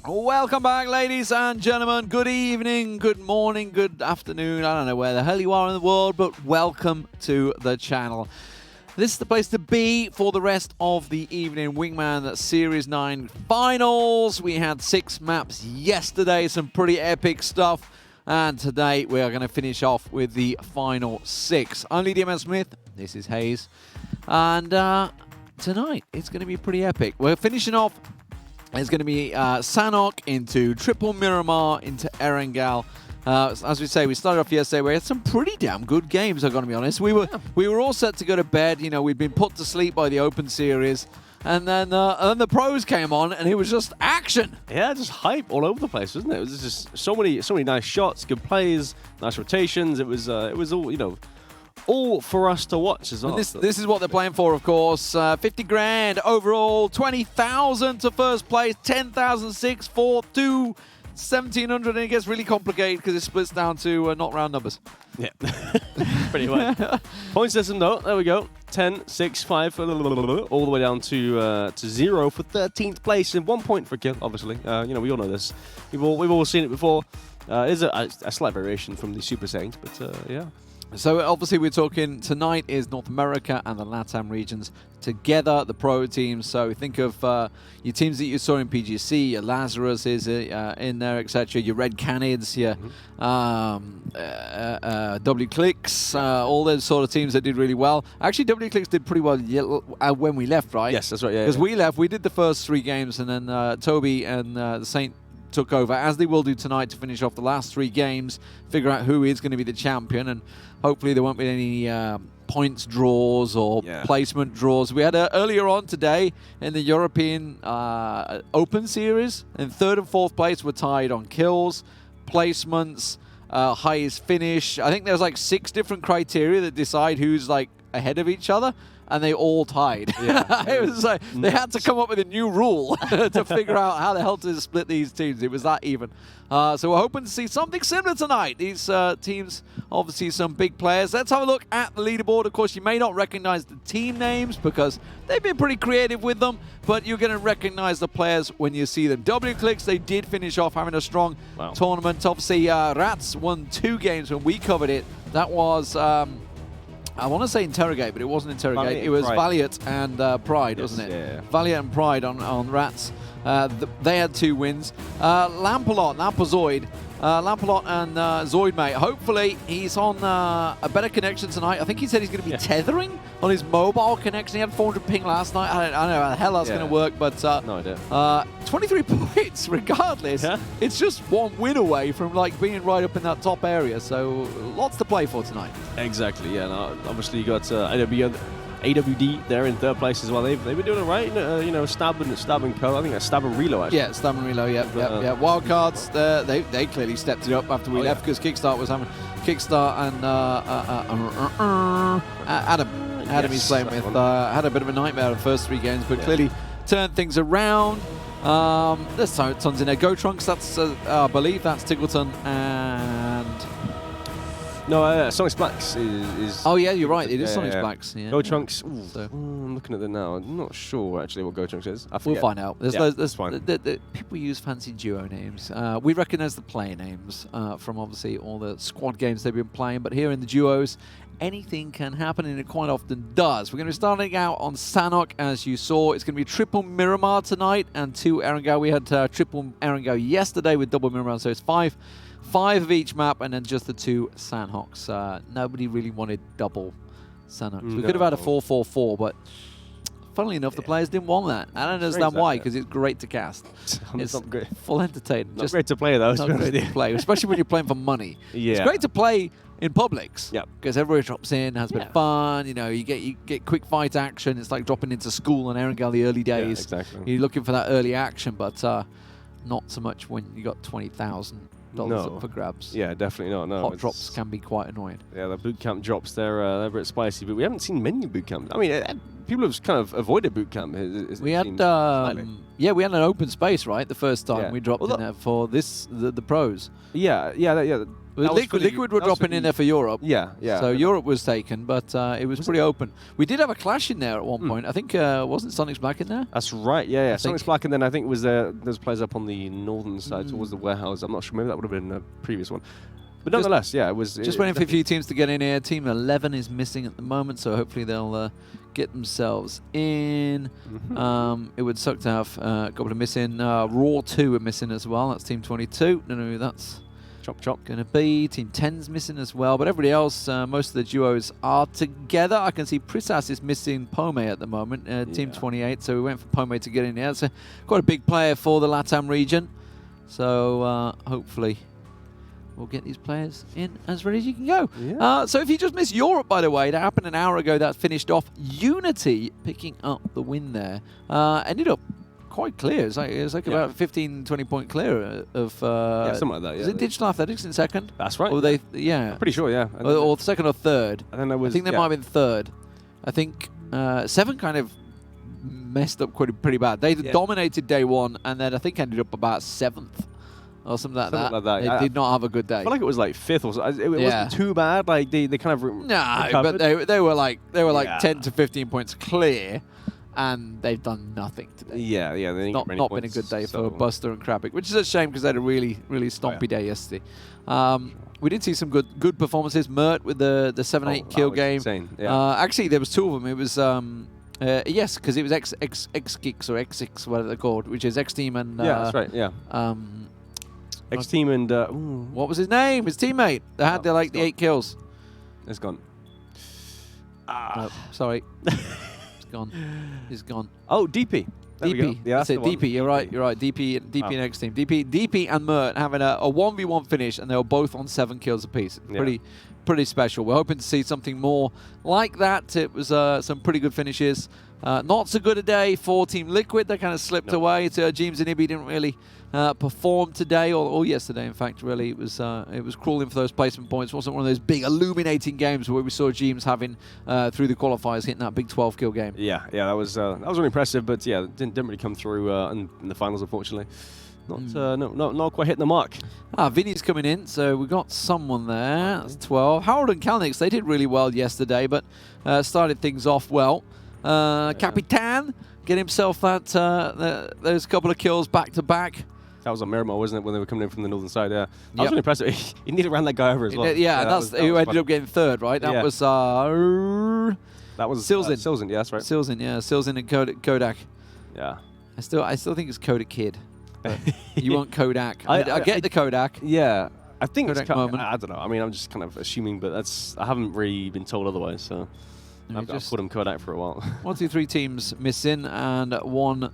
Welcome back, ladies and gentlemen. Good evening, good morning, good afternoon. I don't know where the hell you are in the world, but welcome to the channel. This is the place to be for the rest of the evening. Wingman Series 9 finals. We had 6 maps yesterday, some pretty epic stuff. And today we are going to finish off with the final 6. I'm DMS Smith. This is Hayes. And tonight it's going to be pretty epic. We're finishing off. It's going to be Sanhok into Triple Miramar into Erangel. As we say, we started off yesterday. We had some pretty damn good games, I've got to be honest. We were all set to go to bed. You know, we'd been put to sleep by the Open Series. And then the pros came on, and it was just action. Yeah, just hype all over the place, wasn't it? It was just so many nice shots, good plays, nice rotations. It was all, you know, all for us to watch as well. And this is what they're playing for, of course. 50 grand overall, 20,000 to first place, 10,006, 4, 2, 1,700, and it gets really complicated because it splits down to not round numbers. Yeah, pretty much. Point system though, there we go. 10, 6, 5, all the way down to 0 for 13th place and 1 point for kill, obviously. You know, we all know this. We've all seen it before. It is a slight variation from the Super Saiyans, but yeah. So obviously we're talking tonight is North America and the LATAM regions together, the pro teams. So think of your teams that you saw in PGC, your Lazarus is in there, etc. Your Red Canids, your W Clicks, all those sort of teams that did really well. Actually, W Clicks did pretty well when we left, right? Yes, that's right. Yeah. Because we left, we did the first 3 games, and then Toby and the Saint took over, as they will do tonight, to finish off the last 3 games, figure out who is going to be the champion, and hopefully there won't be any points draws or placement draws. We had earlier on today in the European Open Series, in 3rd and 4th place were tied on kills, placements, highest finish. I think there's like 6 different criteria that decide who's like ahead of each other, and they all tied. Yeah. It was like they had to come up with a new rule to figure out how the hell to split these teams. It was that even. So we're hoping to see something similar tonight. These teams, obviously some big players. Let's have a look at the leaderboard. Of course, you may not recognize the team names because they've been pretty creative with them, but you're going to recognize the players when you see them. W Clicks, they did finish off having a strong tournament. Obviously, Rats won 2 games when we covered it. That was... I want to say Interrogate, but it wasn't Interrogate. Valiant, it was Pride. Valiant and Pride, wasn't it? Yeah. Valiant and Pride on Rats. They had 2 wins. Lampalot and Zoid, mate. Hopefully, he's on a better connection tonight. I think he said he's going to be tethering on his mobile connection. He had 400 ping last night. I don't know how the hell that's going to work, but no idea. 23 points, regardless. Yeah. It's just 1 win away from like being right up in that top area. So lots to play for tonight. Exactly. Yeah. No, obviously, you got AWD there in 3rd place as well. They've been doing it right. You know, Stab and Co. I think that's Stab and Reload, actually. Yeah, Stab and Reload. Yeah. Wildcards. They clearly stepped it up after we left because Kickstart was having and Adam he's playing with had a bit of a nightmare the first 3 games, but clearly turned things around. There's tons in there. Go Trunks. That's I believe that's Tiggleton and. No, Sonic's Blacks is... Oh, yeah, you're right. It is Sonic's Blacks. Yeah. Go Trunks. I'm looking at it now. I'm not sure, actually, what Go Trunks is. We'll find out. There's fine. People use fancy duo names. We recognize the player names from, obviously, all the squad games they've been playing. But here in the duos, anything can happen, and it quite often does. We're going to be starting out on Sanhok, as you saw. It's going to be Triple Miramar tonight and 2 Erangel. We had Triple Erangel yesterday with Double Miramar, so it's 5 of each map, and then just the 2 Sanhoks. Nobody really wanted double Sanhoks. We could have had a 4-4-4, but funnily enough, the players didn't want that. I don't understand why, because it's great to cast. It's not great. Full entertainment. Not great to play, though. Not great to play, especially when you're playing for money. Yeah. It's great to play in publics, yeah, because everybody drops in, has a bit of fun. You know, you get quick fight action. It's like dropping into school in Erangel the early days. Yeah, exactly. You're looking for that early action, but not so much when you got $20,000 up for grabs. Yeah, definitely not. No, hot drops can be quite annoying. Yeah, the boot camp drops they're a bit spicy, but we haven't seen many boot camps. I mean, people have kind of avoided boot camp. We had we had an open space, right? The first time we dropped in there for the pros. Liquid were dropping in there for Europe. Yeah. So Europe was taken, but it was pretty open. We did have a clash in there at one point. I think wasn't Sonic's Black in there? That's right. Yeah. Sonic's Black, and then I think it was there's players up on the northern side towards the warehouse. I'm not sure. Maybe that would have been a previous one. But nonetheless, it was just waiting for a few teams to get in here. Team 11 is missing at the moment, so hopefully they'll get themselves in. It would suck to have a couple of missing. Raw 2 are missing as well. That's Team 22. Don't know who that's going to be. Team 10's missing as well. But everybody else, most of the duos are together. I can see Prisas is missing Pome at the moment. Team 28, so we went for Pome to get in here. So quite a big player for the LATAM region. So hopefully we'll get these players in as ready as you can go. Yeah. So if you just missed Europe, by the way, that happened an hour ago. That finished off Unity picking up the win there. Ended up quite clear. It was like about 15, 20 point clear of... something like that, Was it Digital Athletics in second? That's right. Or they, yeah. Pretty sure, yeah. Or second or third. I think they might have been third. I think 7 kind of messed up pretty bad. They dominated day 1 and then I think ended up about 7th. Or something like that. They did not have a good day. I feel like it was like 5th or so. It wasn't too bad. Like they kind of but they were like 10 to 15 points clear, and they've done nothing today. Yeah. They not been a good day for Buster and Krapik, which is a shame because they had a really stompy day yesterday. We did see some good performances. Mert with the 7-8 kill game. Insane. Yeah. Actually, there was 2 of them. It was yes, because it was X Geeks or X6, whatever they're called, which is X Team and that's right. Yeah. X Team and what was his name? His teammate. They had the 8 kills. It's gone. No, sorry. It's gone. It's gone. Oh, DP. DP. Yeah, that's it. DP. You're right. You're right. DP and X Team. DP and Mert having a 1v1 finish, and they were both on 7 kills apiece. Pretty special. We're hoping to see something more like that. It was some pretty good finishes. Not so good a day for Team Liquid. They kind of slipped away. James and Ibby didn't really perform today or yesterday. In fact, really, it was crawling for those placement points. It wasn't one of those big illuminating games where we saw James having through the qualifiers hitting that big 12 kill game. Yeah, that was really impressive. But yeah, didn't really come through in the finals, unfortunately. Not quite hitting the mark. Vinny's coming in, so we got someone there. That's 12. Harold and Kalnix, they did really well yesterday, but started things off well. Capitan get himself those couple of kills back to back. That was on Miramar, wasn't it, when they were coming in from the northern side? Yeah, that was really impressive. He nearly ran that guy over as well. That's who ended up getting third, right? That was Silzin. Silzin, Yeah, that's right. Silzin, yeah, Silzin and Kodak. Yeah, I still think it's Kodak Kid. But you want Kodak? I get the Kodak. Yeah, I think Kodak it's kind moment. I don't know. I mean, I'm just kind of assuming, but I haven't really been told otherwise. So I've called him Kodak for a while. 1, 2, 3 teams missing and 1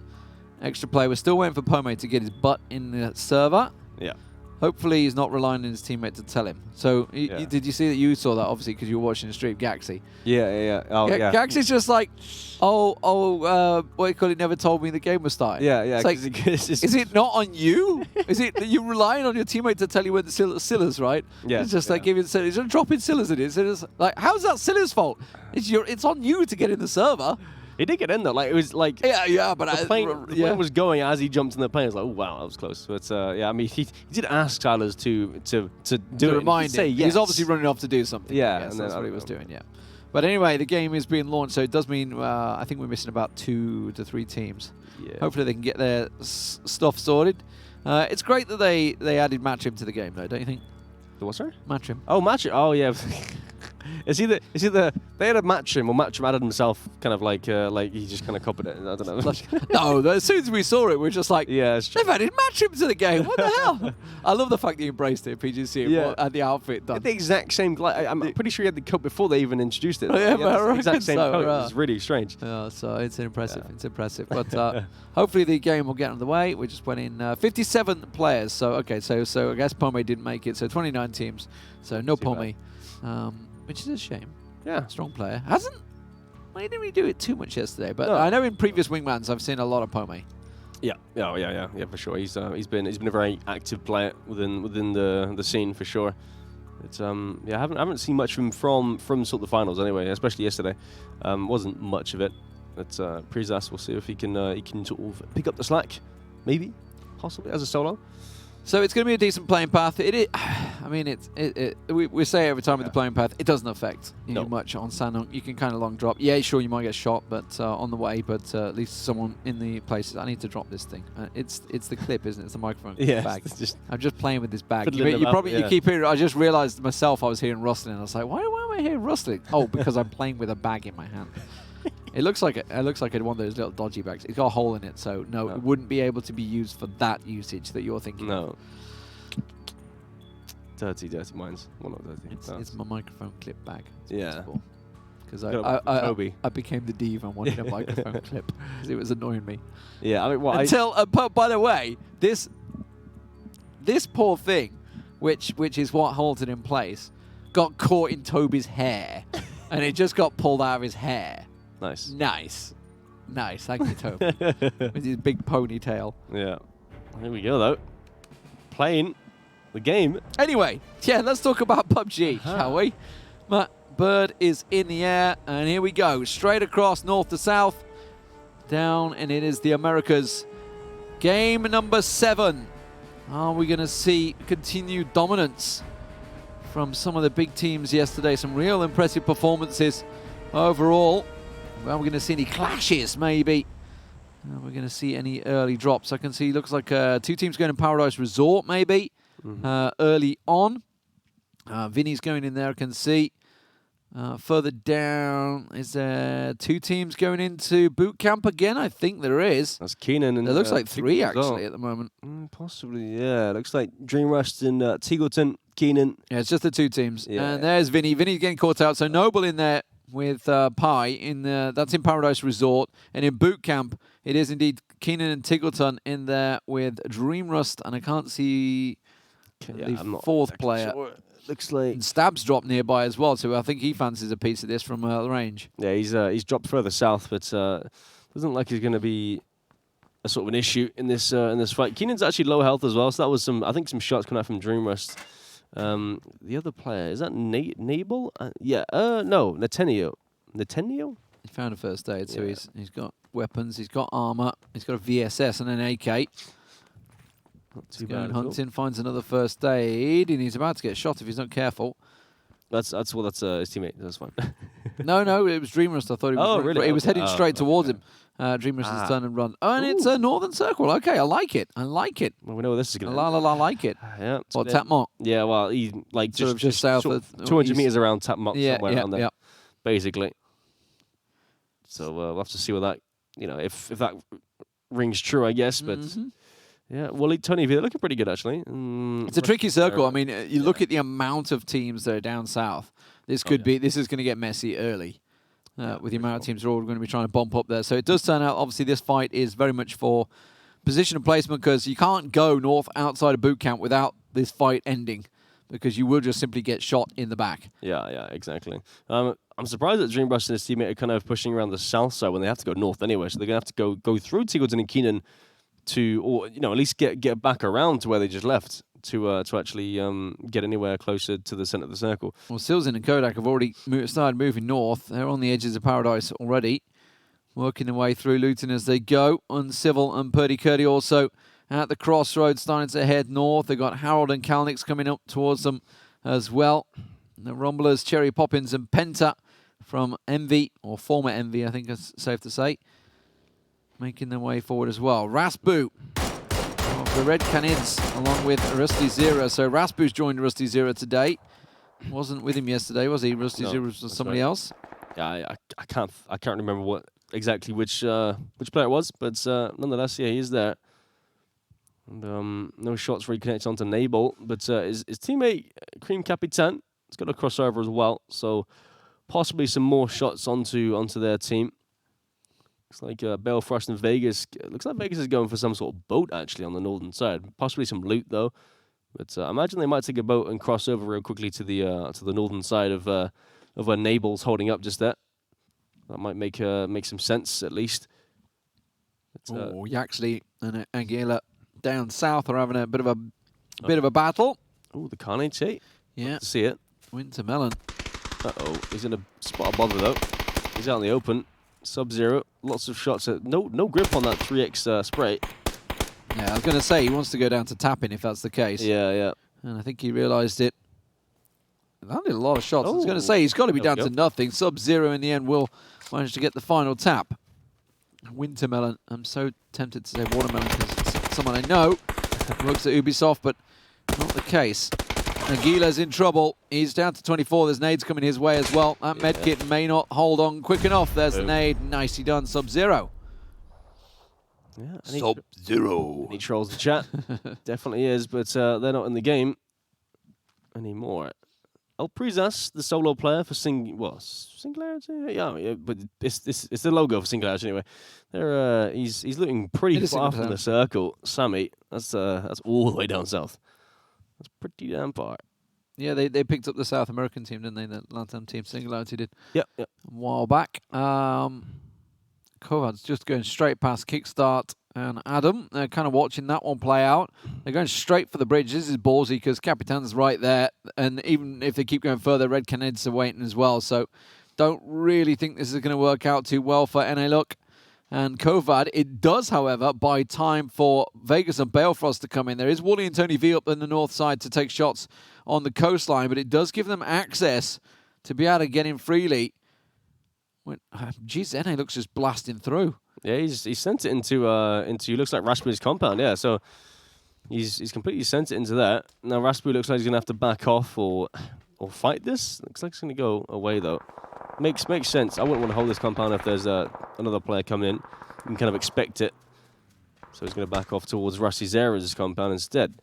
extra player. We're still waiting for Pome to get his butt in the server. Yeah. Hopefully he's not relying on his teammate to tell him. So did you see that? You saw that obviously because you were watching the stream, Gaxi. Yeah. Gaxi's just like, what do you call it? Never told me the game was starting. Yeah. It's like, is it not on you? Is it that you're relying on your teammate to tell you when the Silla's right? Yeah. It's just like giving Silla's. He's dropping Silla's in it. So it's like, how's that Silla's fault? It's on you to get in the server. He did get in though. Like it was like but the plane was going as he jumped in the plane. I was like, oh wow, that was close. But I mean, he did ask Silas to do it. Remind him. Yes. He's obviously running off to do something. Yeah, and that's what he was doing. Yeah. But anyway, the game is being launched, so it does mean I think we're missing about 2 to 3 teams. Yeah. Hopefully they can get their stuff sorted. It's great that they added Matchhim to the game, though, don't you think? The what, sorry? Matchhim. Oh, Matchhim. Oh, yeah. Is he the they had a Matchhim, or Matchhim added himself, kind of like he just kind of copied it. I don't know. No, as soon as we saw it, we're just like, they've added Matchhim to the game. What the hell? I love the fact that you embraced it, PGC, and the outfit done. The exact same. I'm pretty sure he had the coat before they even introduced it. Oh, yeah, the exact same coat. It was really strange. Yeah, so it's impressive. Yeah. It's impressive. But hopefully the game will get on the way. We just went in 57 players. So okay, so I guess Pome didn't make it. So 29 teams. So no Pome, which is a shame. Yeah, strong player. He didn't really do it too much yesterday, but I know in previous Wingmans I've seen a lot of Pome. Yeah, for sure. He's been a very active player within the scene for sure. It's I haven't seen much from sort of the finals anyway, especially yesterday. Wasn't much of it. But Prizas, we'll see if he can sort of pick up the slack, maybe, possibly as a solo. So it's going to be a decent playing path. I mean, we say every time with the playing path, it doesn't affect you much on Sanhok. You can kind of long drop. Yeah, sure, you might get shot, but on the way. But at least someone in the places. I need to drop this thing. It's the clip, isn't it? It's the microphone bag. I'm just playing with this bag. You keep hearing. I just realized myself I was hearing rustling. I was like, why am I hearing rustling? Oh, because I'm playing with a bag in my hand. It looks like one of those little dodgy bags. It's got a hole in it, so no, it wouldn't be able to be used for that usage that you're thinking. No. Dirty minds. Well, not dirty. It's my microphone clip bag. Yeah. Because I became the diva and wanted a microphone clip because it was annoying me. Yeah, I mean, by the way, this poor thing, which is what holds it in place, got caught in Toby's hair, and it just got pulled out of his hair. Nice. Thank you, Toby. With his big ponytail. Yeah. Here we go, though. Playing the game. Anyway, let's talk about PUBG, shall we? Matt Bird is in the air, and here we go. Straight across north to south. Down, and it is the Americas. Game number 7. Are we going to see continued dominance from some of the big teams yesterday? Some real impressive performances overall. Well, we're going to see any clashes, maybe. We're going to see any early drops. I can see, looks like 2 teams going to Paradise Resort, maybe, early on. Vinny's going in there, I can see. Further down, is there 2 teams going into Boot Camp again? I think there is. That's Keenan. And it looks like 3, actually, at the moment. Possibly, yeah. It looks like Dream Rust and Teagleton, Keenan. Yeah, it's just the 2 teams. Yeah. And there's Vinny. Vinny's getting caught out. So Noble in there with Pi. That's in Paradise Resort. And in Boot Camp, it is indeed Keenan and Tiggleton in there with Dream Rust. And I can't see the 4th player. Sure. Looks like and Stab's dropped nearby as well, so I think he fancies a piece of this from the range. Yeah, he's dropped further south, but doesn't look like he's going to be a sort of an issue in this fight. Keenan's actually low health as well, so that was some shots coming out from Dream Rust. The other player, is that Nabel? No, Natenio. He found a first aid, so he's got weapons, he's got armor, he's got a VSS and an AK. He's going hunting, finds another first aid, and he's about to get shot if he's not careful. That's his teammate. That's fine. No, it was Dream Rust. I thought he was. Really? He was heading straight towards him. Dream Rust has turned and run. Oh, and it's a Northern Circle. Okay, I like it. Well, we know where this is going to I like it. Yeah. Or Tapmok. Yeah, well, he just south of 200 meters around Tapmok, somewhere around there, yeah. basically. So we'll have to see what that, if that rings true, I guess. But yeah, well, Tony, they're looking pretty good actually. It's a tricky circle. I mean, you look at the amount of teams that are down south. This could be. This is going to get messy early. With the amount of teams that are all going to be trying to bump up there. So it does turn out, obviously, this fight is very much for position and placement because you can't go north outside of boot camp without this fight ending because you will just simply get shot in the back. Yeah, exactly. I'm surprised that Dream Rust and his teammate are kind of pushing around the south side when they have to go north anyway. So they're going to have to go through Teagleton and Keenan or at least get back around to where they just left to actually get anywhere closer to the center of the circle. Well, Silzin and Kodak have already started moving north. They're on the edges of Paradise already, working their way through, looting as they go. Uncivil and Purdy Curdy also at the crossroads, starting to head north. They've got Harold and Kalnix coming up towards them as well. The Rumblers, Cherry Poppins and Penta from Envy, or former Envy, I think it's safe to say, making their way forward as well. Raspu of the Red Canids along with Rusty Zero. So Raspu's joined Rusty Zero today. Wasn't with him yesterday, was he? Rusty Zero was somebody else. Yeah, I can't remember which player it was, but nonetheless, yeah, he's there. And no shots reconnected onto Nabel, but his teammate Cream Capitan has got a crossover as well, so possibly some more shots onto their team. Looks like Balefrost and Vegas. Looks like Vegas is going for some sort of boat actually on the northern side. Possibly some loot though. But I imagine they might take a boat and cross over real quickly to the northern side of where Nabel's holding up just there. That might make some sense at least. Yaxley and Aguila down south are having a bit of a battle. Oh, the Carnage hit. Yeah, to see it. Winter Melon. He's in a spot of bother though. He's out in the open. Sub-Zero lots of shots. No grip on that 3x spray. Yeah, I was going to say he wants to go down to tapping if that's the case. Yeah. And I think he realised it. Landed a lot of shots. I was going to Oh, say he's got to be there down we to go. nothing. Sub-Zero in the end will manage to get the final tap. Wintermelon. I'm so tempted to say watermelon because it's someone I know works at Ubisoft, but not the case. Aguila's in trouble. He's down to 24. There's nades coming his way as well. That medkit may not hold on quick enough. There's the nade. Nicely done, Sub-Zero. Yeah, Sub-Zero. He trolls the chat. Definitely is, but they're not in the game anymore. El Prizas, the solo player for Singularity? Yeah, but it's the logo for Singularity anyway. He's looking pretty far from the circle. Sammy, that's all the way down south. That's pretty damn far. Yeah, they picked up the South American team, didn't they? The LATAM team, Singularity did. Yep. A while back. Kovad's just going straight past Kickstart and Adam. They're kind of watching that one play out. They're going straight for the bridge. This is ballsy because Capitan's right there. And even if they keep going further, Red Caneds are waiting as well. So don't really think this is going to work out too well for NA Luck and Kovad. It does, however, buy time for Vegas and Balefrost to come in. There is Wooly and Tony V up on the north side to take shots on the coastline, but it does give them access to be able to get in freely. Geez, NA looks just blasting through. Yeah, he sent it into looks like Raspberry's compound. Yeah, so he's completely sent it into that. Now Raspberry looks like he's gonna have to back off or fight this. Looks like it's gonna go away though. Makes sense. I wouldn't want to hold this compound if there's another player coming in. You can kind of expect it. So he's gonna back off towards Rusty Zera's compound instead.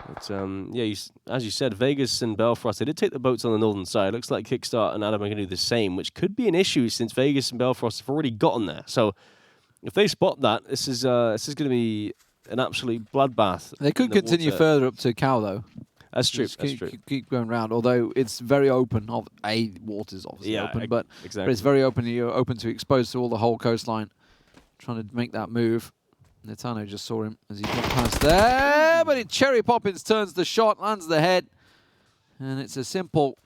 But yeah, as you said, Vegas and Belfrost, they did take the boats on the northern side. Looks like Kickstart and Adam are going to do the same, which could be an issue since Vegas and Belfrost have already gotten there. So if they spot that, this is going to be an absolute bloodbath. They could continue further up to Cal, though. That's true. Keep going round, although it's very open. Water's obviously open, but it's very open. You're open to exposed to all the whole coastline. Trying to make that move. Netano just saw him as he got past there, but Cherry Poppins turns the shot, lands the head, and it's a simple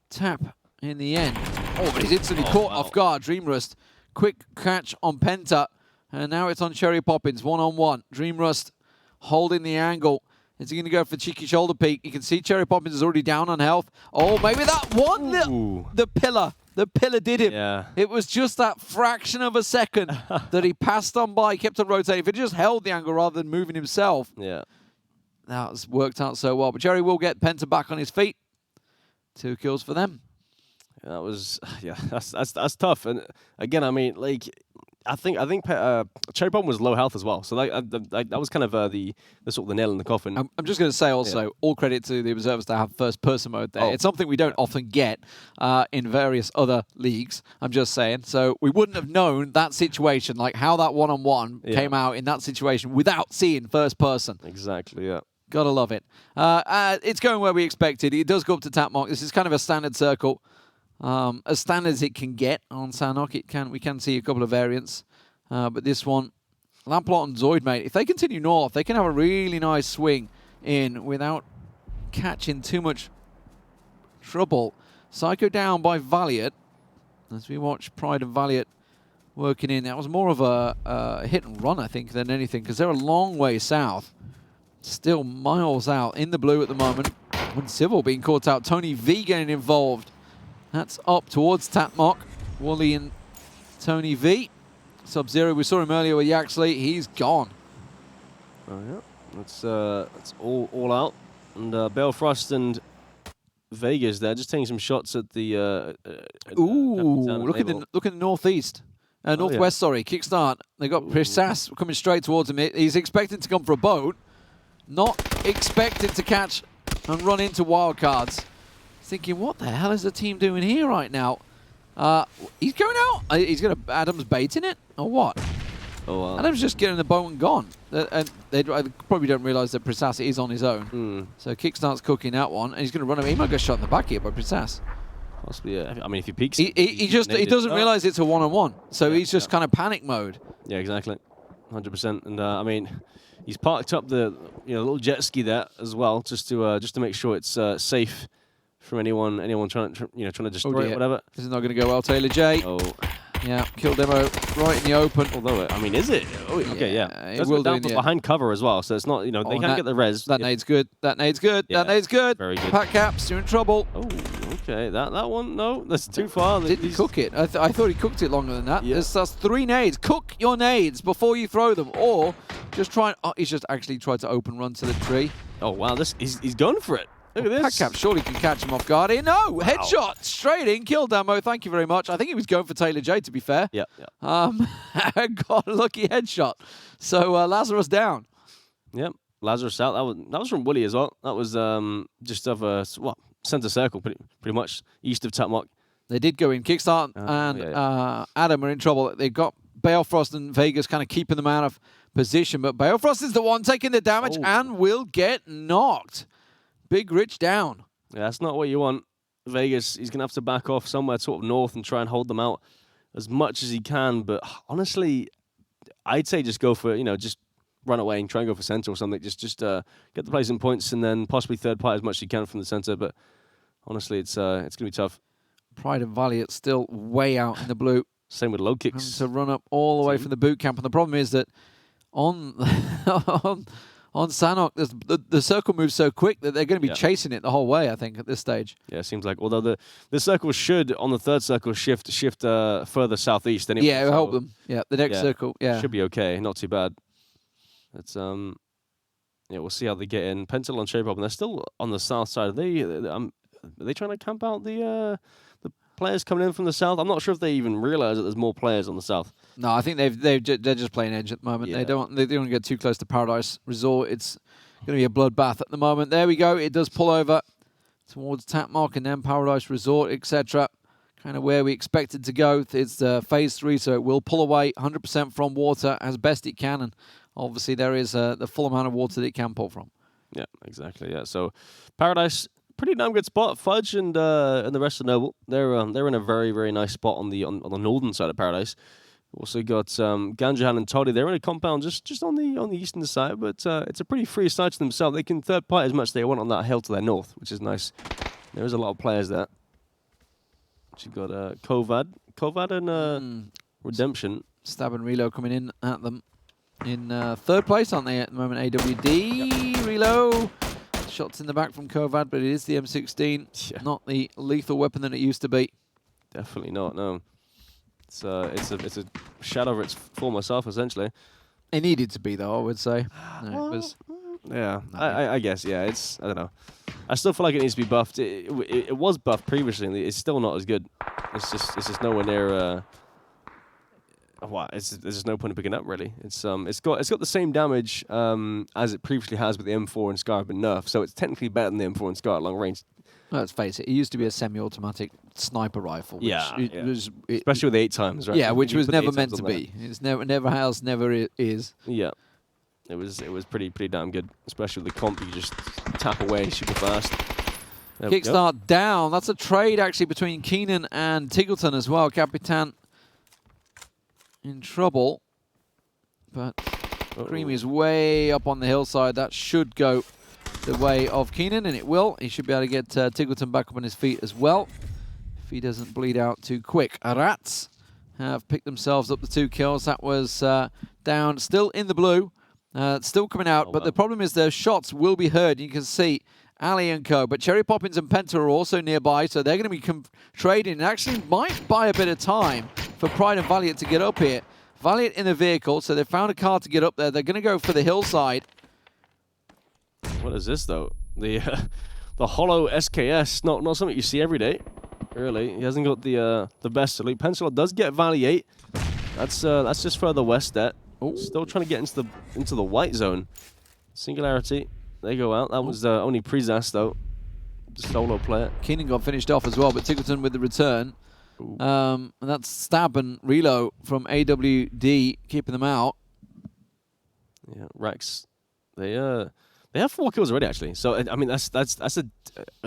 tap in the end. Oh, but he's instantly caught off guard. Dreamrust, quick catch on Penta, and now it's on Cherry Poppins, one-on-one. Dreamrust holding the angle. Is he going to go for cheeky shoulder peek? You can see Cherry Poppins is already down on health. Oh, maybe that one, the pillar. The pillar did him. Yeah. It was just that fraction of a second that he passed on by, kept on rotating. If he just held the angle rather than moving himself, that's worked out so well. But Jerry will get Penta back on his feet. 2 kills for them. Yeah, that was that's tough. And again, I mean, like I think Cherry Bomb was low health as well. So that was kind of the sort of the nail in the coffin. I'm just going to say also, all credit to the observers to have first person mode there. It's something we don't often get in various other leagues. I'm just saying. So we wouldn't have known that situation, like how that one-on-one came out in that situation without seeing first person. Exactly. Yeah. Gotta love it. It's going where we expected. It does go up to tap mark. This is kind of a standard circle. As standard as it can get on Sanok, we can see a couple of variants. But this one, Lamplot and Zoidmate, if they continue north, they can have a really nice swing in without catching too much trouble. Psycho down by Valiant. As we watch Pride and Valiant working in. That was more of a hit and run, I think, than anything, because they're a long way south. Still miles out in the blue at the moment. When Civil being caught out, Tony V getting involved. That's up towards Tatmok. Wooly and Tony V. Sub-Zero, we saw him earlier with Yaxley. He's gone. Oh, yeah. That's all out. And Belfrost and Vegas there just taking some shots at the... look at the northeast. Northwest, sorry. Kickstart. They got Prisas coming straight towards him. He's expecting to come for a boat. Not expected to catch and run into wildcards. Thinking, what the hell is the team doing here right now? He's going out. He's going to... Adam's baiting it? Or what? Oh, wow. Adam's just getting the boat and gone. And they probably don't realise that Prisas is on his own. So Kickstart's cooking that one. And he's going to run him. He might get shot in the back here by Prisas. Possibly, yeah. I mean, if he peeks... He doesn't realise it's a one-on-one. So he's just kind of panic mode. Yeah, exactly. 100%. And, I mean... He's parked up the little jet ski there as well, just to make sure it's safe from anyone trying to destroy it, whatever. This is not going to go well, Taylor J. Oh, Yeah, kill demo right in the open. Although, I mean, is it? Oh, okay, yeah. It will do down in the end. behind cover as well, so it's not, you know, they can't get the res. That nade's good. That nade's good. Yeah, that nade's good. very good. Pack caps, you're in trouble. Oh, okay. That one, no, that's too far. Didn't cook it. I thought he cooked it longer than that. Yeah. That's 3 nades. Cook your nades before you throw them, or just try. Oh, he's just actually tried to open run to the tree. Oh wow, he's going for it. Look at this. Pack cap surely can catch him off guard here. No, Wow. headshot straight in. Kill demo. Thank you very much. I think he was going for Taylor J, to be fair. Yeah. Got a lucky headshot. So Lazarus down. Yep. Lazarus out. That was from Wooly as well. That was just of a center circle, pretty much east of Tapmock. They did go in kickstart, and yeah. Adam are in trouble. They've got Balefrost and Vegas kind of keeping them out of position, but Balefrost is the one taking the damage and will get knocked. Big Rich down. Yeah, that's not what you want. Vegas, he's going to have to back off somewhere sort of north and try and hold them out as much as he can. But honestly, I'd say just go for, just run away and try and go for center or something. Just get the placement points and then possibly third party as much as you can from the center. But honestly, it's going to be tough. Pride and Valiant still way out in the blue. Same with low kicks. Having to run up all the way from the boot camp. And the problem is that on Sanhok, the circle moves so quick that they're going to be chasing it the whole way, I think, at this stage. Yeah, it seems like. Although the circle should, on the third circle, shift further southeast anyway. Yeah, it'll help them. Yeah, the next circle, should be okay. Not too bad. It's we'll see how they get in. Pentel and Cherry Pop, and they're still on the south side. Are they trying to camp out the players coming in from the south? I'm not sure if they even realize that there's more players on the south. No, I think they're just playing edge at the moment. Yeah. They don't get too close to Paradise Resort. It's going to be a bloodbath at the moment. There we go. It does pull over towards Tapmark and then Paradise Resort, etc. Kind of where we expected to go. It's phase 3, so it will pull away 100% from water as best it can, and obviously there is the full amount of water that it can pull from. Yeah, exactly. Yeah, so Paradise, pretty damn good spot. Fudge and the rest of Noble, they're in a very, very nice spot on the northern side of Paradise. Also got Ganjahan and Toddy. They're in a compound just on the eastern side, but it's a pretty free side to themselves. They can third party as much as they want on that hill to their north, which is nice. There is a lot of players there. You've got Kovad and Redemption. Stab and Reload coming in at them. In third place, aren't they, at the moment? AWD, Reload. Shots in the back from Kovad, but it is the M16, not the lethal weapon that it used to be. Definitely not, no. It's a shadow of its former self, essentially. It needed to be, though, I would say. No, it was. Yeah, I guess, yeah. I don't know. I still feel like it needs to be buffed. It was buffed previously, and it's still not as good. It's just nowhere near. There's just no point in picking up, really. It's got the same damage as it previously has with the M4 and Scar, but nerf. So it's technically better than the M4 and Scar at long range. Let's face it, it used to be a semi-automatic sniper rifle. Which especially with the 8 times, right? Yeah, which was never meant to be. It's never has, never is. Yeah, it was pretty damn good, especially with the comp. You could just tap away super fast. Kickstart down. That's a trade actually between Keenan and Tiggleton as well. Capitan in trouble, but Creamy is way up on the hillside. That should go the way of Keenan, and it will. He should be able to get Tiggleton back up on his feet as well, if he doesn't bleed out too quick. Rats have picked themselves up the 2 kills. That was down, still in the blue, still coming out, but the problem is their shots will be heard. You can see Ali and co, but Cherry Poppins and Penta are also nearby, so they're going to be trading, and actually might buy a bit of time for Pride and Valiant to get up here. Valiant in a vehicle, so they found a car to get up there. They're going to go for the hillside. What is this, though? The hollow SKS, not something you see every day, really. He hasn't got the best salute. Pencil does get Valley 8. That's just further west there. Still trying to get into the white zone. Singularity. They go out. That was only Prezas, though. The solo player. Keenan got finished off as well, but Tiggleton with the return. And that's Stab and Reload from AWD, keeping them out. Yeah, Rex. They have 4 kills already, actually. So I mean, that's an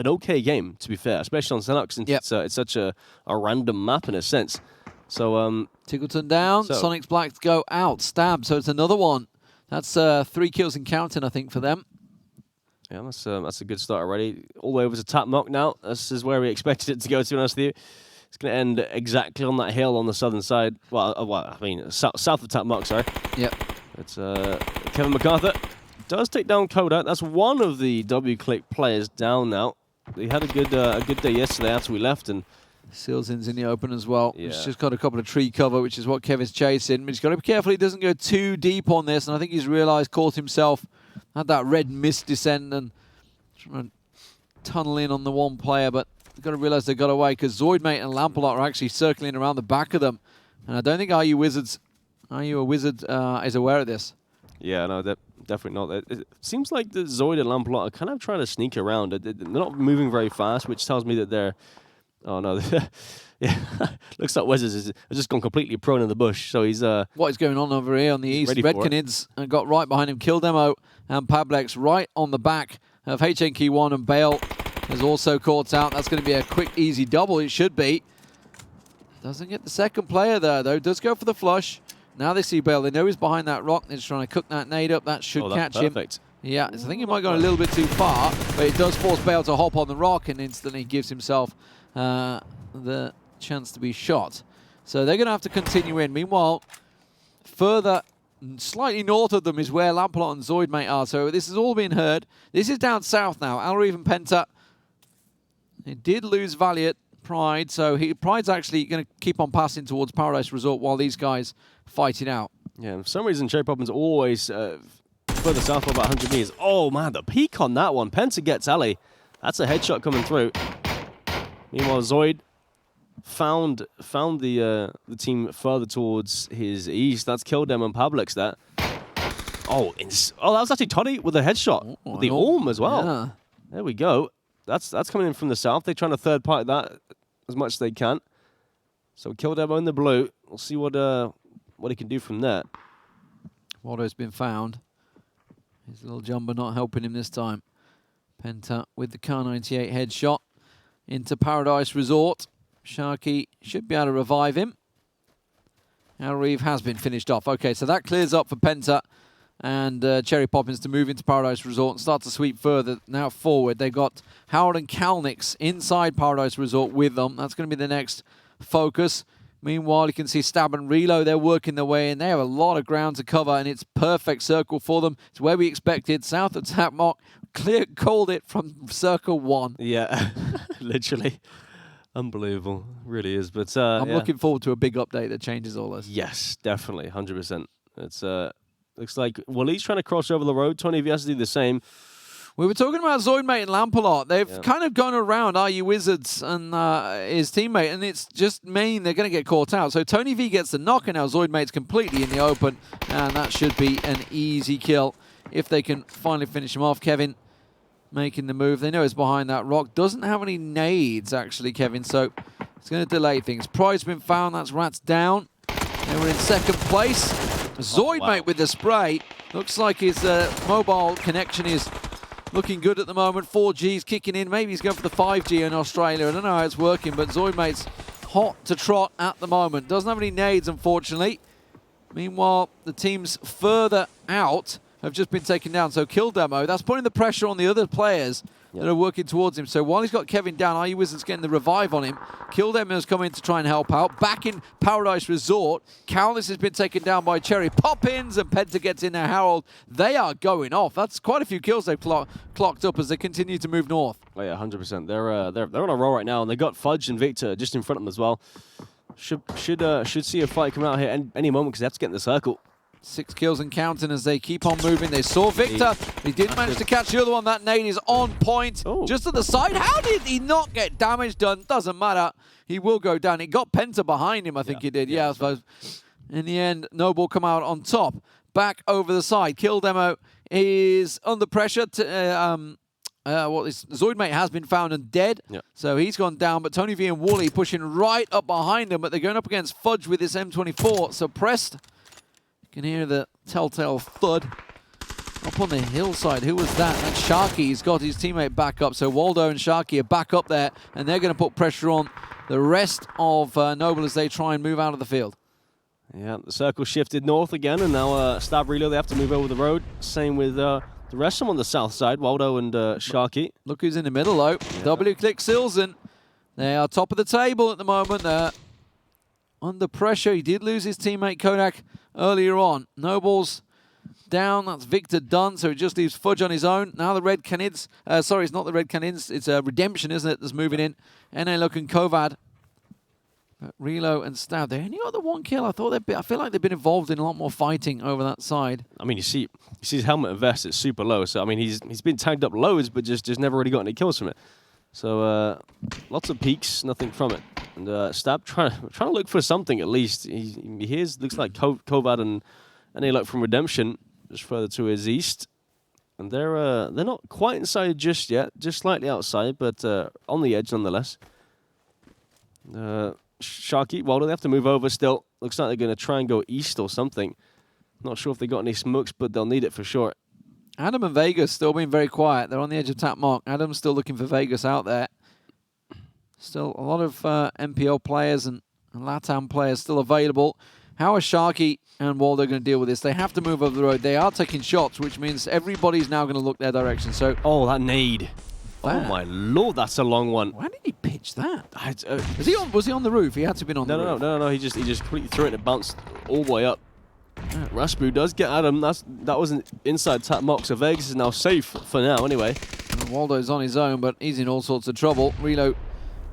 okay game, to be fair, especially on Senok, since it's such a random map in a sense. So Tiggleton down. Sonic's Blacks go out. Stab. So it's another one. That's 3 kills and counting, I think, for them. Yeah, that's a good start already. All the way over to Tapmock now. This is where we expected it to go, to be honest with you. It's going to end exactly on that hill on the southern side. Well, I mean, south of Tap Mark, sorry. Yep. It's Kevin MacArthur does take down Kodak. That's one of the W-Click players down now. He had a good day yesterday after we left, and Silzin's in the open as well. Yeah. He's just got a couple of tree cover, which is what Kevin's chasing. But he's got to be careful he doesn't go too deep on this, and I think he's realised, caught himself, had that red mist descent and trying to tunnel in on the one player, but you've got to realise they got away because Zoidmate and Lampalot are actually circling around the back of them. And I don't think Are You a Wizard is aware of this. yeah, no, definitely not. It seems like the Zoid and Lampalot are kind of trying to sneak around. They're not moving very fast, which tells me that they're... Oh, no. Yeah, looks like Wizards has just gone completely prone in the bush. So he's... What is going on over here on the east? Redcanids got right behind him. Kildemo and Pablex right on the back of HNK1, and Bale has also caught out. That's going to be a quick, easy double. It should be. Doesn't get the second player there, though. Does go for the flush. Now they see Bale. They know he's behind that rock. They're just trying to cook that nade up. That should catch him. Yeah, so I think he might have gone a little bit too far, but it does force Bale to hop on the rock and instantly gives himself the chance to be shot. So they're going to have to continue in. Meanwhile, further, slightly north of them is where Lampalot and Zoidmate are. So this has all been heard. This is down south now. Alreeve and Penta. He did lose Valiant Pride, so Pride's actually going to keep on passing towards Paradise Resort while these guys fight it out. Yeah, for some reason, Cherry Poppins always further south by about 100 meters. Oh, man, the peak on that one. Penta gets Ali. That's a headshot coming through. Meanwhile, Zoid found the team further towards his east. That's killed them and Pablex there. Oh, that was actually Toddy with a headshot. With the Orm as well. Yeah. There we go. That's coming in from the south. They're trying to third party that as much as they can. So kill Demo in the blue. We'll see what he can do from there. Waldo's been found. His little jumper not helping him this time. Penta with the Kar 98 headshot into Paradise Resort. Sharky should be able to revive him. Alreeve has been finished off. Okay, so that clears up for Penta and Cherry Poppins to move into Paradise Resort and start to sweep further now forward. They've got Howard and Kalnix inside Paradise Resort with them. That's going to be the next focus. Meanwhile, you can see Stab and Reload. They're working their way in. They have a lot of ground to cover, and it's perfect circle for them. It's where we expected. South of Tapmock called it from circle 1. Yeah, literally. Unbelievable. Really is. But I'm yeah. looking forward to a big update that changes all this. Yes, definitely. 100%. It's looks like Wally's trying to cross over the road. Tony V has to do the same. We were talking about Zoidmate and Lampalot. They've kind of gone around Are You Wizards and his teammate, and it's just mean they're going to get caught out. So Tony V gets the knock, and now Zoidmate's completely in the open, and that should be an easy kill if they can finally finish him off. Kevin making the move. They know it's behind that rock. Doesn't have any nades, actually, Kevin, so it's going to delay things. Pride's been found. That's Rats down. They were in second place. Zoidmate with the spray. Looks like his mobile connection is looking good at the moment. 4G's kicking in. Maybe he's going for the 5G in Australia. I don't know how it's working, but Zoidmate's hot to trot at the moment. Doesn't have any nades, unfortunately. Meanwhile, the teams further out have just been taken down. So Kill Demo, that's putting the pressure on the other players that are working towards him. So while he's got Kevin down, Are You Wizards getting the revive on him. Kill Demo's come in to try and help out. Back in Paradise Resort, Countless has been taken down by Cherry Poppins, and Penta gets in there. Harold, they are going off. That's quite a few kills they've clocked up as they continue to move north. Oh yeah, 100%. They're on a roll right now, and they got Fudge and Victor just in front of them as well. Should see a fight coming out here any moment because they have to get in the circle. 6 kills and counting as they keep on moving. They saw Victor. He didn't manage to catch the other one. That nade is on point. Oh. Just at the side. How did he not get damage done? Doesn't matter. He will go down. He got Penta behind him, I think he did. Yeah, I suppose. In the end, Noble come out on top. Back over the side. Kill Demo is under pressure. Zoidmate has been found and dead. So he's gone down. But Tony V and Wally pushing right up behind him. But they're going up against Fudge with this M24. Suppressed. You can hear the telltale thud up on the hillside. Who was that? That's Sharky. He's got his teammate back up. So Waldo and Sharky are back up there, and they're going to put pressure on the rest of Noble as they try and move out of the field. Yeah, the circle shifted north again, and now Stab Reload, they have to move over the road. Same with the rest of them on the south side, Waldo and Sharky. Look who's in the middle, though. W-click Silzen They are top of the table at the moment. They're under pressure. He did lose his teammate Kodak earlier on. Noble's down. That's Victor done, so it just leaves Fudge on his own. Now the Red Canids. Sorry, it's not the Red Canids. It's Redemption, isn't it, that's moving in. NA Look and Kovad. Relo and Stab. They only got the 1 kill. I feel like they've been involved in a lot more fighting over that side. I mean, you see his helmet and vest. It's super low. So I mean, he's been tagged up loads, but just never really got any kills from it. So lots of peeks, nothing from it. And Stab trying to look for something at least. He hears looks like Kovad and NA Look from Redemption just further to his east. And they're not quite inside just yet, just slightly outside, but on the edge nonetheless. Sharky, well, do they have to move over still? Looks like they're going to try and go east or something. Not sure if they got any smokes, but they'll need it for sure. Adam and Vegas still being very quiet. They're on the edge of tap mark. Adam's still looking for Vegas out there. Still a lot of MPL players and LATAM players still available. How are Sharky and Waldo going to deal with this? They have to move over the road. They are taking shots, which means everybody's now going to look their direction. So, oh, that nade. Oh my lord, that's a long one. Why did he pitch that? Was he on the roof? He had to have been on the roof. No. He just completely threw it and it bounced all the way up. Raspu does get Adam. That wasn't inside tap mock, so Vegas is now safe for now anyway. And Waldo's on his own, but he's in all sorts of trouble. Relo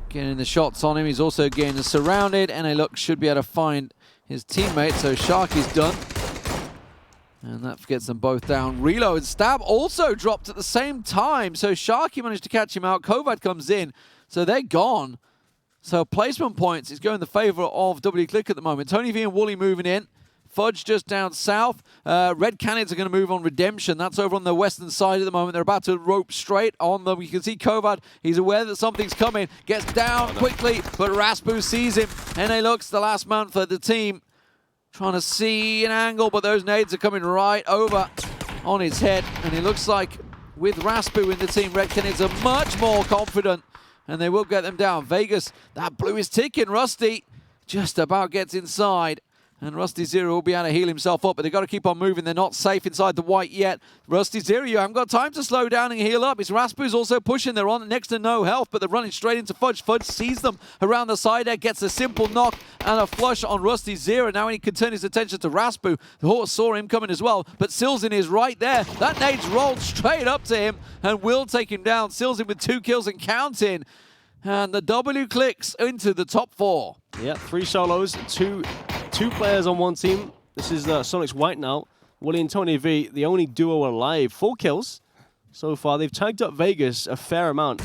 getting the shots on him. He's also getting surrounded, and Look should be able to find his teammate. So Sharky's done. And that gets them both down. Relo and Stab also dropped at the same time. So Sharky managed to catch him out. Kovad comes in. So they're gone. So placement points is going in the favor of W Click at the moment. Tony V and Wooly moving in. Fudge just down south. Red Canids are going to move on Redemption. That's over on the western side at the moment. They're about to rope straight on them. You can see Kovad. He's aware that something's coming. Gets down quickly, but Raspu sees him. NA Looks the last man for the team. Trying to see an angle, but those nades are coming right over on his head. And it looks like with Raspu in the team, Red Canids are much more confident. And they will get them down. Vegas, that blue is ticking. Rusty just about gets inside. And Rusty Zero will be able to heal himself up, but they've got to keep on moving. They're not safe inside the white yet. Rusty Zero, you haven't got time to slow down and heal up. It's Raspu's also pushing. They're on next to no health, but they're running straight into Fudge. Fudge sees them around the side there, gets a simple knock and a flush on Rusty Zero. Now he can turn his attention to Raspu. The horse saw him coming as well, but Silzin is right there. That nade's rolled straight up to him and will take him down. Silzin with 2 kills and counting. And the W clicks into the top 4. Yeah, 3 solos, two players on one team. This is Sonic's White now. Willie and Tony V, the only duo alive. 4 kills so far. They've tagged up Vegas a fair amount.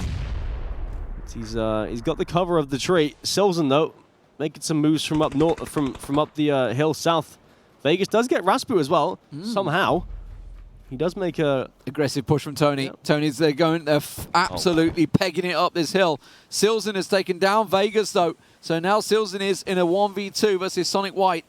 He's got the cover of the tree. Silzen though, making some moves from up north, from up the hill south. Vegas does get Raspu as well somehow. He does make a aggressive push from Tony. Yep. Tony's they're absolutely pegging it up this hill. Silzen has taken down Vegas though. So now Silzen is in a 1v2 versus Sonic White.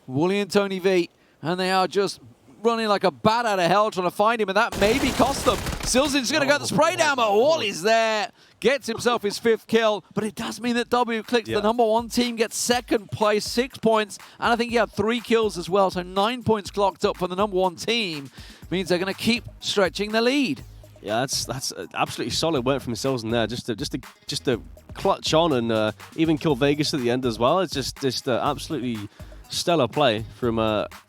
Wooly and Tony V. And they are just running like a bat out of hell trying to find him, and that maybe cost them. Silzen's going to get the spray down, but Wally's there. Gets himself his 5th kill, but it does mean that W Clicks, the #1 team, gets 2nd place, 6 points, and I think he had 3 kills as well, so 9 points clocked up for the #1 team. Means they're going to keep stretching the lead. Yeah, that's absolutely solid work from Silzen there, just to clutch on and even kill Vegas at the end as well. It's just absolutely stellar play from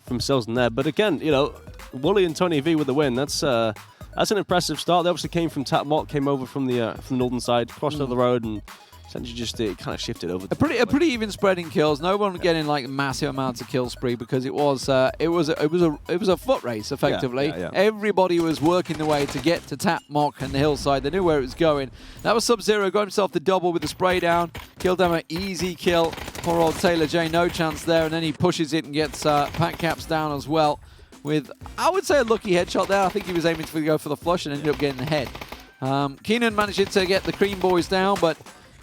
Silzen there. But again, you know, Wooly and Tony V with the win. That's an impressive start. They obviously came from Tap Mock, came over from the northern side, crossed over the road, and essentially just kind of shifted over. A pretty even spreading kills. No one getting like massive amounts of kill spree because it was a foot race effectively. Yeah. Everybody was working the way to get to Tap Mock and the hillside. They knew where it was going. That was Sub-Zero, got himself the double with the spray down. Killed him an easy kill. Poor old Taylor J, no chance there, and then he pushes it and gets Pat Caps down as well. With, I would say, a lucky headshot there. I think he was aiming to go for the flush and ended up getting the head. Keenan managed to get the Cream Boys down, but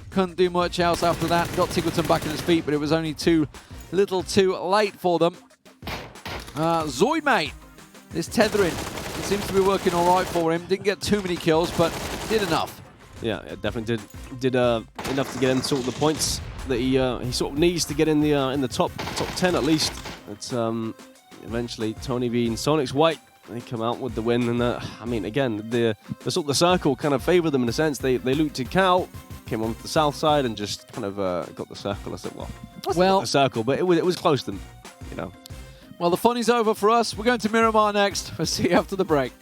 couldn't do much else after that. Got Tiggleton back on his feet, but it was only too little too late for them. Zoid, mate, this tethering, it seems to be working all right for him. Didn't get too many kills, but did enough. Yeah, it definitely did enough to get him sort of the points that he sort of needs to get in the top 10 at least. It's eventually Tony V and Sonic's White, they come out with the win, and I mean, again, the sort of the circle kind of favoured them in a sense. They looted Cow, came on the south side and just kind of got the circle. I said, well, not the circle, but it was close to them, you know. Well, the fun is over for us. We're going to Miramar next. We'll see you after the break.